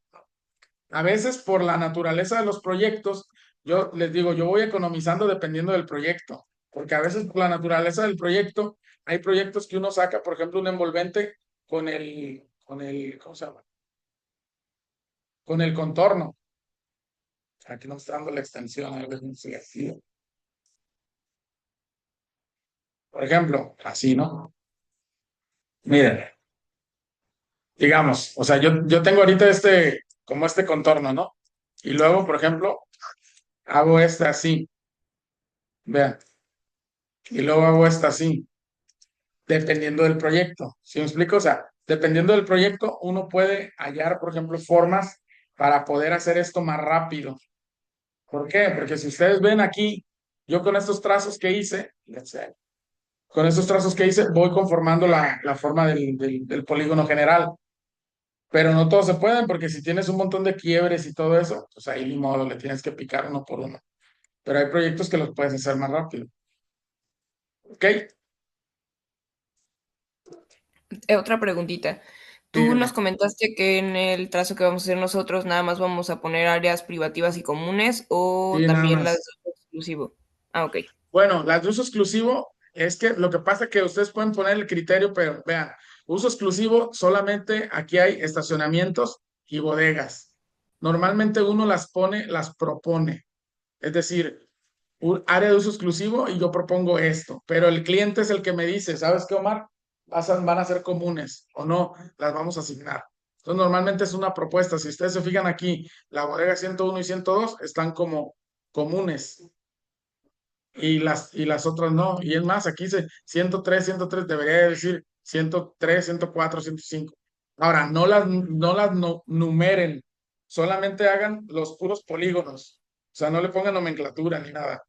A veces por la naturaleza de los proyectos, yo les digo, yo voy economizando dependiendo del proyecto, porque a veces por la naturaleza del proyecto, hay proyectos que uno saca, por ejemplo, un envolvente ¿cómo se llama? Con el contorno. Aquí no está dando la extensión, a ver, no sé, así. Por ejemplo, así, ¿no? Miren, digamos, o sea, yo tengo ahorita como este contorno, ¿no? Y luego, por ejemplo, hago este así, vean, y luego hago este así. Dependiendo del proyecto. ¿Sí me explico? O sea, dependiendo del proyecto, uno puede hallar, por ejemplo, formas para poder hacer esto más rápido. ¿Por qué? Porque si ustedes ven aquí, yo con estos trazos que hice, con estos trazos que hice, voy conformando la forma del polígono general. Pero no todos se pueden, porque si tienes un montón de quiebres y todo eso, pues ahí ni modo, le tienes que picar uno por uno. Pero hay proyectos que los puedes hacer más rápido. ¿Ok? Otra preguntita. Sí, Tú nos dime. comentaste que en el trazo que vamos a hacer nosotros nada más vamos a poner áreas privativas y comunes o Sí, nada también las de más. uso exclusivo. Ah, ok. Bueno, las de uso exclusivo es que lo que pasa es que ustedes pueden poner el criterio, pero vean, uso exclusivo solamente aquí hay estacionamientos y bodegas. Normalmente uno las pone, las propone. Es decir, un área de uso exclusivo y yo propongo esto, pero el cliente es el que me dice, ¿sabes qué, Omar? Van a ser comunes o no, las vamos a asignar. Entonces, normalmente es una propuesta. Si ustedes se fijan aquí, la bodega 101 y 102 están como comunes y las otras no. Y es más, aquí dice 103 debería decir 103 104 105. Ahora, no las numeren, solamente hagan los puros polígonos. O sea, no le pongan nomenclatura ni nada.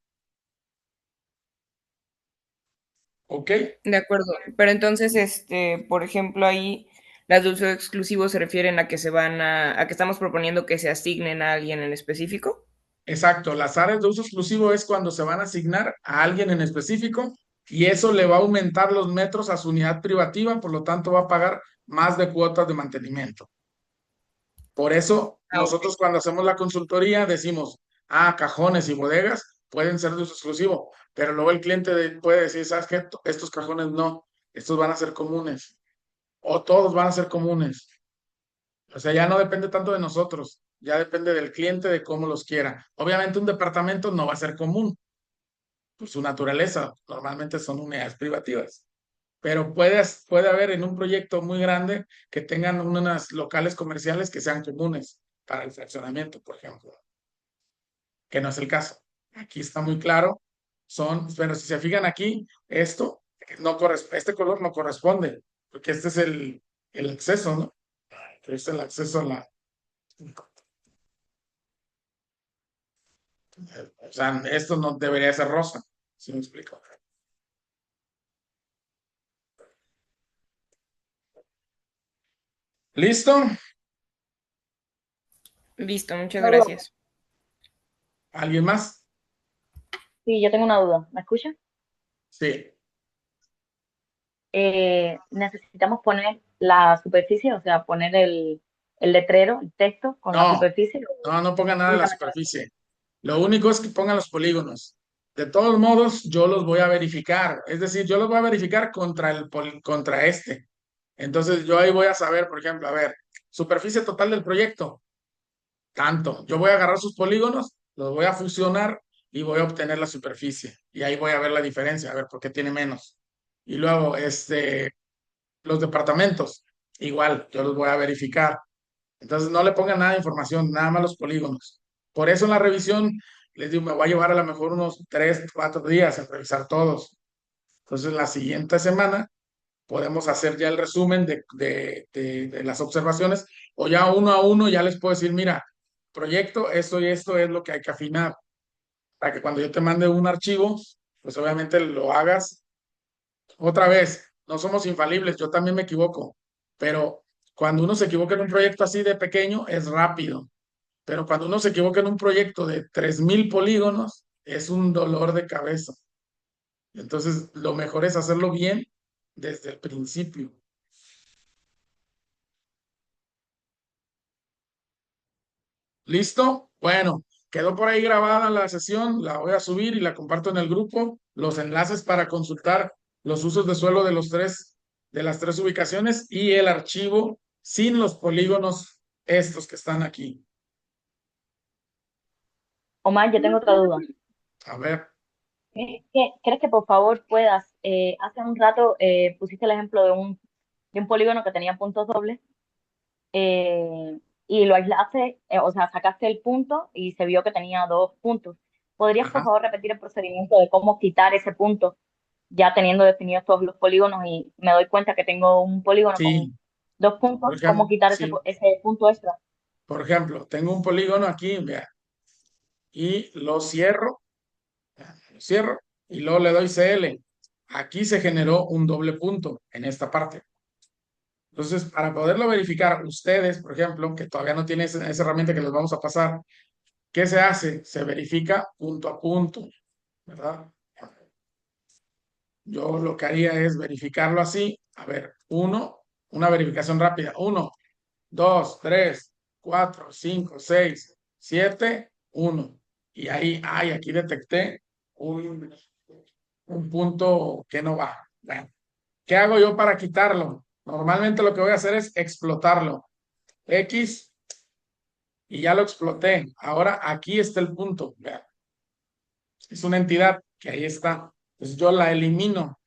¿Ok? De acuerdo. Pero entonces, por ejemplo, ahí las de uso exclusivo se refieren a que a que estamos proponiendo que se asignen a alguien en específico. Exacto. Las áreas de uso exclusivo es cuando se van a asignar a alguien en específico y eso le va a aumentar los metros a su unidad privativa, por lo tanto va a pagar más de cuotas de mantenimiento. Por eso Ah, ok. nosotros cuando hacemos la consultoría decimos, cajones y bodegas pueden ser de uso exclusivo, pero luego el cliente puede decir, ¿sabes qué? Estos cajones no, estos van a ser comunes o todos van a ser comunes. O sea, ya no depende tanto de nosotros, ya depende del cliente de cómo los quiera. Obviamente un departamento no va a ser común, por su naturaleza, normalmente son unidades privativas. pero puede haber en un proyecto muy grande que tengan unas locales comerciales que sean comunes para el fraccionamiento, por ejemplo, que no es el caso. Aquí está muy claro, pero si se fijan aquí, este color no corresponde, porque este es el acceso, ¿no? Este es el acceso a o sea, esto no debería ser rosa, ¿sí me explico? ¿Listo? Listo, muchas Una duda. gracias. ¿Alguien más? Sí, yo tengo una duda. ¿Me escucha? Sí. Necesitamos poner la superficie, o sea, poner el letrero, el texto con la No, superficie. no pongan nada en la Únicamente superficie. Lo único es que pongan los polígonos. De todos modos, yo los voy a verificar. Es decir, yo los voy a verificar contra este. Entonces, yo ahí voy a saber, por ejemplo, a ver, superficie total del proyecto, tanto. Yo voy a agarrar sus polígonos, los voy a fusionar y voy a obtener la superficie. Y ahí voy a ver la diferencia, a ver por qué tiene menos. Y luego, los departamentos, igual, yo los voy a verificar. Entonces no le pongan nada de información, nada más los polígonos. Por eso en la revisión, les digo, me va a llevar a lo mejor unos 3, 4 días en revisar todos. Entonces la siguiente semana podemos hacer ya el resumen de las observaciones o ya uno a uno ya les puedo decir, mira, proyecto, esto y esto es lo que hay que afinar. Para que cuando yo te mande un archivo, pues obviamente lo hagas otra vez. No somos infalibles, yo también me equivoco, pero cuando uno se equivoca en un proyecto así de pequeño, es rápido. Pero cuando uno se equivoca en un proyecto de 3000 polígonos, es un dolor de cabeza. Entonces, lo mejor es hacerlo bien desde el principio. ¿Listo? Bueno, quedó por ahí grabada la sesión, la voy a subir y la comparto en el grupo. Los enlaces para consultar los usos de suelo de las tres ubicaciones y el archivo sin los polígonos estos que están aquí. Omar, yo tengo otra duda. A ver, ¿Crees que por favor puedas, hace un rato pusiste el ejemplo de un polígono que tenía puntos dobles y lo aislaste, o sea, sacaste el punto y se vio que tenía dos puntos? ¿Podrías por ajá, favor repetir el procedimiento de cómo quitar ese punto ya teniendo definidos todos los polígonos y me doy cuenta que tengo un polígono con sí, dos puntos? por ¿Cómo ejemplo, quitar sí, ese punto extra? tengo un polígono aquí, vea, y lo cierro y luego le doy CL. Aquí se generó un doble punto en esta parte. Entonces, para poderlo verificar, ustedes, por ejemplo, que todavía no tienen esa herramienta que les vamos a pasar, ¿qué se hace? Se verifica punto a punto, ¿verdad? Yo lo que haría es verificarlo así. A ver, una verificación rápida. 1, 2, 3, 4, 5, 6, 7, 1. Y ahí, aquí detecté un, un punto que no va. Bueno, ¿qué hago yo para quitarlo? Normalmente lo que voy a hacer es explotarlo. X y ya lo exploté. Ahora aquí está el punto. Vean, es una entidad que ahí está. Entonces yo la elimino.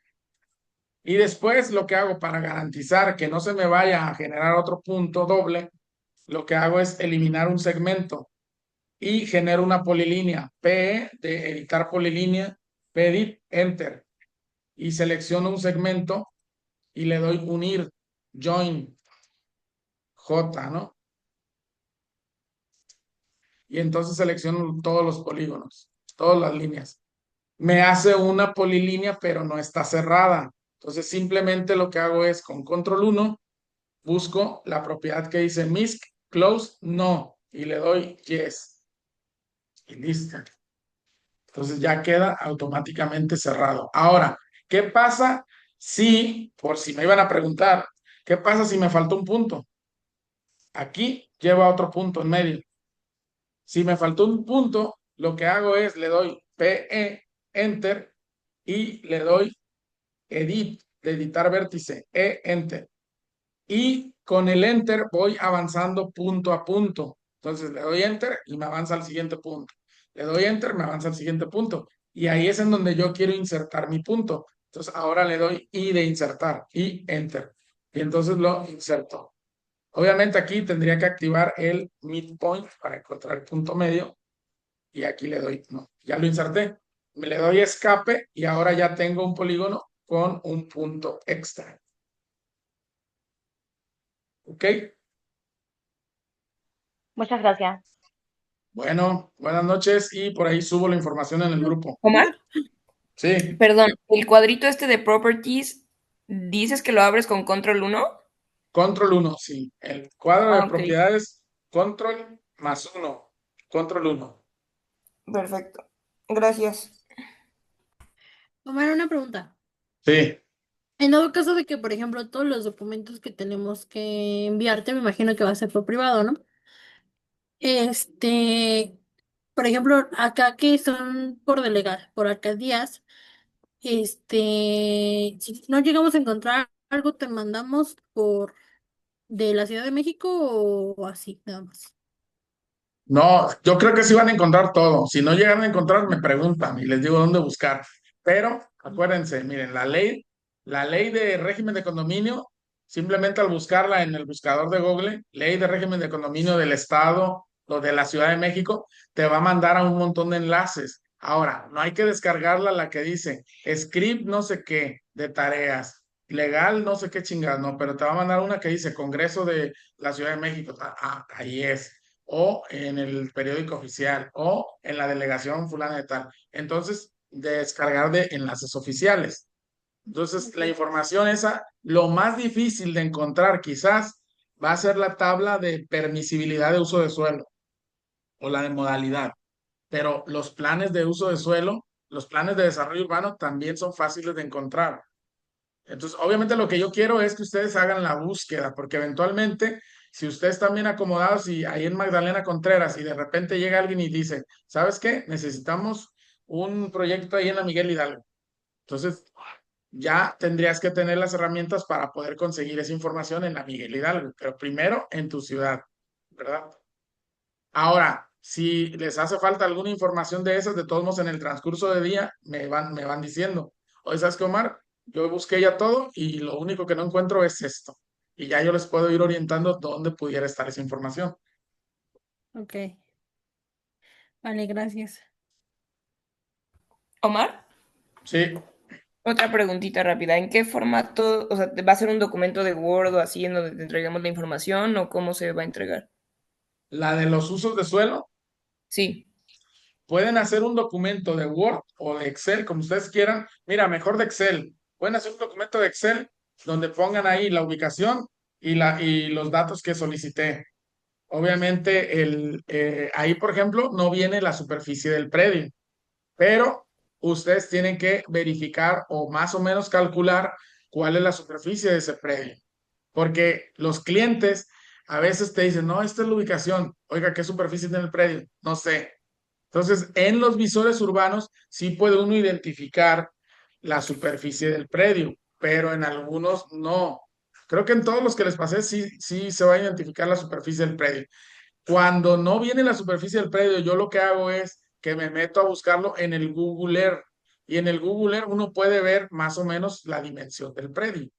Y después lo que hago para garantizar que no se me vaya a generar otro punto doble, lo que hago es eliminar un segmento y genero una polilínea. P de editar polilínea, pedit, enter. Y selecciono un segmento y le doy unir, join, J, ¿no? Y entonces selecciono todos los polígonos, todas las líneas. Me hace una polilínea, pero no está cerrada. Entonces simplemente lo que hago es con control 1, busco la propiedad que dice MISC, close, no, y le doy yes. Y listo. Entonces ya queda automáticamente cerrado. Ahora, ¿qué pasa por si me iban a preguntar, qué pasa si me faltó un punto? Aquí lleva otro punto en medio. Si me faltó un punto, lo que hago es le doy PE, enter, y le doy edit, de editar vértice, enter. Y con el enter voy avanzando punto a punto. Entonces le doy enter y me avanza al siguiente punto. Le doy enter, me avanza al siguiente punto. Y ahí es en donde yo quiero insertar mi punto. Entonces ahora le doy I de insertar y Enter. Y entonces lo inserto. Obviamente aquí tendría que activar el midpoint para encontrar el punto medio. Y aquí le doy, no, ya lo inserté. Me le doy escape y ahora ya tengo un polígono con un punto extra. ¿Ok? Muchas gracias. Bueno, buenas noches y por ahí subo la información en el grupo. Omar, Sí, perdón, el cuadrito este de properties, ¿dices que lo abres con control 1? control 1, sí. El cuadro de Ah, ok, propiedades, control más 1. Control 1. perfecto. Gracias. Omar, una pregunta. Sí. En dado caso de que, por ejemplo, todos los documentos que tenemos que enviarte, me imagino que va a ser por privado, ¿no? Este, por ejemplo, acá que son por delegar, por alcaldías, si no llegamos a encontrar algo, te mandamos por de la Ciudad de México o así, nada más. No, yo creo que sí van a encontrar todo. Si no llegan a encontrar, me preguntan y les digo dónde buscar. Pero acuérdense, miren, la ley de régimen de condominio, simplemente al buscarla en el buscador de Google, ley de régimen de condominio del Estado o de la Ciudad de México, te va a mandar a un montón de enlaces. Ahora, no hay que descargarla la que dice script no sé qué de tareas, legal no sé qué chingada, no, pero te va a mandar una que dice Congreso de la Ciudad de México. Ahí es o en el periódico oficial o en la delegación fulana de tal. Entonces, descargar de enlaces oficiales. Entonces, la Ok. información esa, lo más difícil de encontrar quizás va a ser la tabla de permisibilidad de uso de suelo o la de modalidad, pero los planes de uso de suelo, los planes de desarrollo urbano también son fáciles de encontrar. Entonces, obviamente lo que yo quiero es que ustedes hagan la búsqueda, porque eventualmente, si ustedes están bien acomodados y ahí en Magdalena Contreras y de repente llega alguien y dice, ¿sabes qué? Necesitamos un proyecto ahí en la Miguel Hidalgo. Entonces, ya tendrías que tener las herramientas para poder conseguir esa información en la Miguel Hidalgo, pero primero en tu ciudad, ¿verdad? Ahora, si les hace falta alguna información de esas, de todos modos en el transcurso de día me van diciendo, oye, ¿sabes qué, Omar? Yo busqué ya todo y lo único que no encuentro es esto. Y ya yo les puedo ir orientando dónde pudiera estar esa información. Ok, vale, gracias. Omar, Sí, otra preguntita rápida. ¿En qué formato, o sea, va a ser un documento de Word o así en donde te entregamos la información o cómo se va a entregar? la de los usos de suelo, Sí, pueden hacer un documento de Word o de Excel, como ustedes quieran. Mira, mejor de Excel. Pueden hacer un documento de Excel donde pongan ahí la ubicación y los datos que solicité. Obviamente, ahí, por ejemplo, no viene la superficie del predio, pero ustedes tienen que verificar o más o menos calcular cuál es la superficie de ese predio, porque los clientes a veces te dicen, no, esta es la ubicación, oiga, ¿qué superficie tiene el predio? No sé. Entonces, en los visores urbanos sí puede uno identificar la superficie del predio, pero en algunos no. Creo que en todos los que les pasé sí se va a identificar la superficie del predio. Cuando no viene la superficie del predio, yo lo que hago es que me meto a buscarlo en el Google Earth. Y en el Google Earth uno puede ver más o menos la dimensión del predio.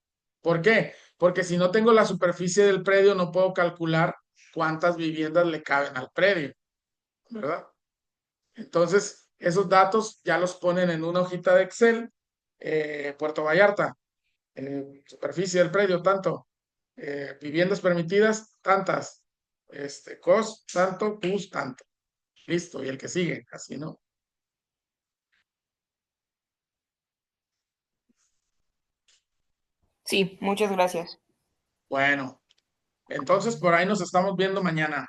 ¿Por qué? Porque si no tengo la superficie del predio, no puedo calcular cuántas viviendas le caben al predio, ¿verdad? Entonces, esos datos ya los ponen en una hojita de Excel, Puerto Vallarta, superficie del predio, tanto, viviendas permitidas, tantas, COS, tanto, PUS, tanto. Listo, y el que sigue, así, ¿no? sí, muchas gracias. Bueno, entonces por ahí nos estamos viendo mañana.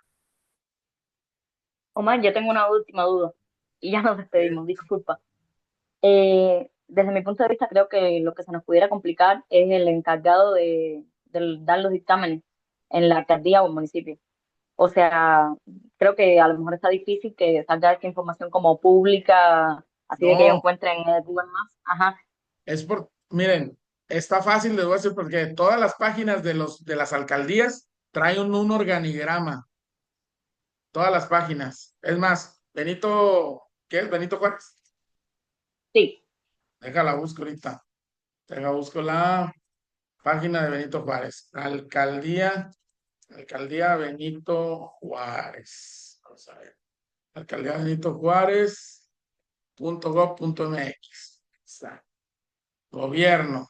Omar, yo tengo una última duda y ya nos Eh, despedimos, disculpa. Desde mi punto de vista, creo que lo que se nos pudiera complicar es el encargado de dar los dictámenes en la alcaldía o municipio. O sea, creo que a lo mejor está difícil que salga esta información como pública, así de que ellos no, encuentren en el Google Maps. Ajá, miren, está fácil, les voy a decir, porque todas las páginas de las alcaldías traen un organigrama, todas las páginas. Es más, Benito, ¿qué es? Benito Juárez. sí, Déjala busco ahorita. Deja, busco la página de Benito Juárez. Alcaldía Benito Juárez. Vamos a ver. Alcaldía Benito Juárez. .gov.mx. Está. Gobierno.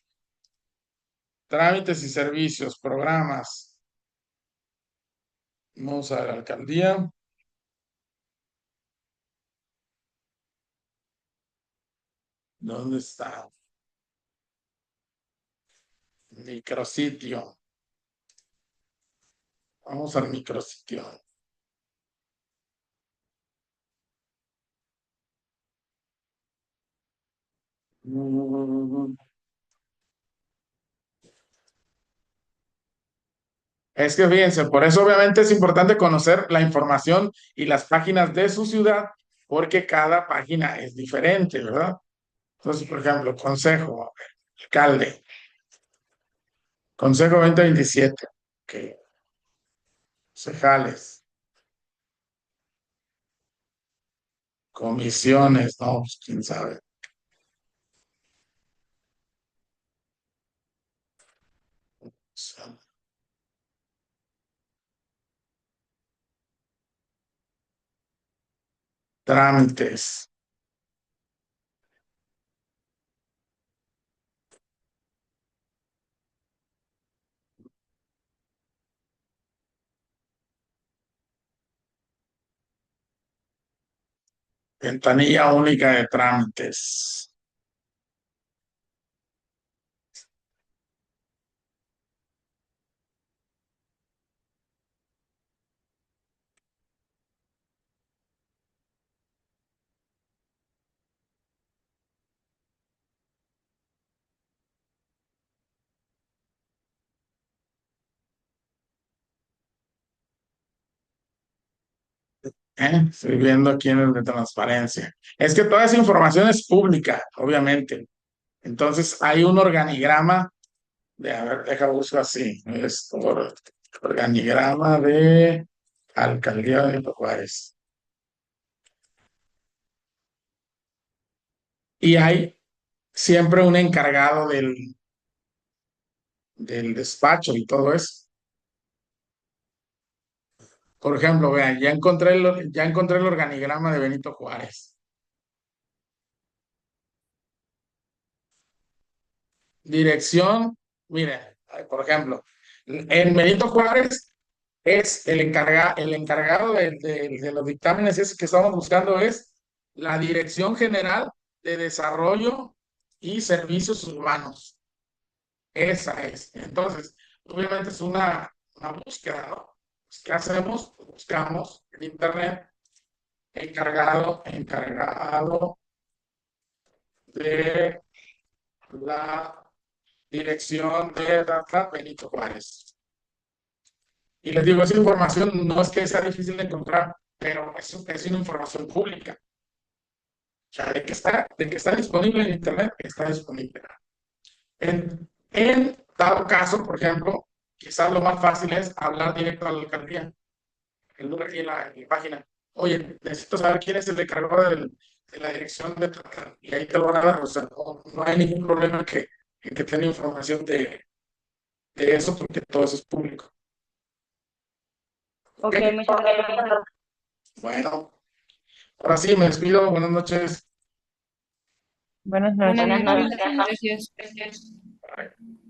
Trámites y servicios. Programas. Vamos a ver, alcaldía. ¿Dónde está? Micrositio. Vamos al micrositio. Es que fíjense, por eso obviamente es importante conocer la información y las páginas de su ciudad, porque cada página es diferente, ¿verdad? Entonces, por ejemplo, consejo, alcalde, consejo 2027, que concejales, comisiones, no, pues quién sabe. Trámites, ventanilla única de trámites. Estoy viendo aquí en el de transparencia. Es que toda esa información es pública, obviamente. Entonces hay un organigrama de, a ver, deja busco así, es organigrama de Alcaldía de Benito Juárez. Y hay siempre un encargado del despacho y todo eso. Por ejemplo, vean, ya encontré el organigrama de Benito Juárez. Dirección, miren, por ejemplo, en Benito Juárez es el encargado de los dictámenes es, que estamos buscando es la Dirección General de Desarrollo y Servicios Urbanos. Esa es. Entonces, obviamente es una búsqueda, ¿no? Pues, ¿qué hacemos? Buscamos en Internet encargado de la Dirección de Data Benito Juárez. Y les digo, esa información no es que sea difícil de encontrar, pero es una información pública. O sea, de que está disponible en Internet, está disponible. En dado caso, por ejemplo, quizás lo más fácil es hablar directo a la alcaldía, el número y la página. Oye, necesito saber quién es el encargado de la dirección de Tata, y ahí te lo van a dar. O sea, no hay ningún problema en que tenga información de eso, porque todo eso es público. ¿Ok? Ok, muchas gracias. Bueno, ahora sí, me despido. Buenas noches. Buenas Buenas noches. noches. Gracias. Bye.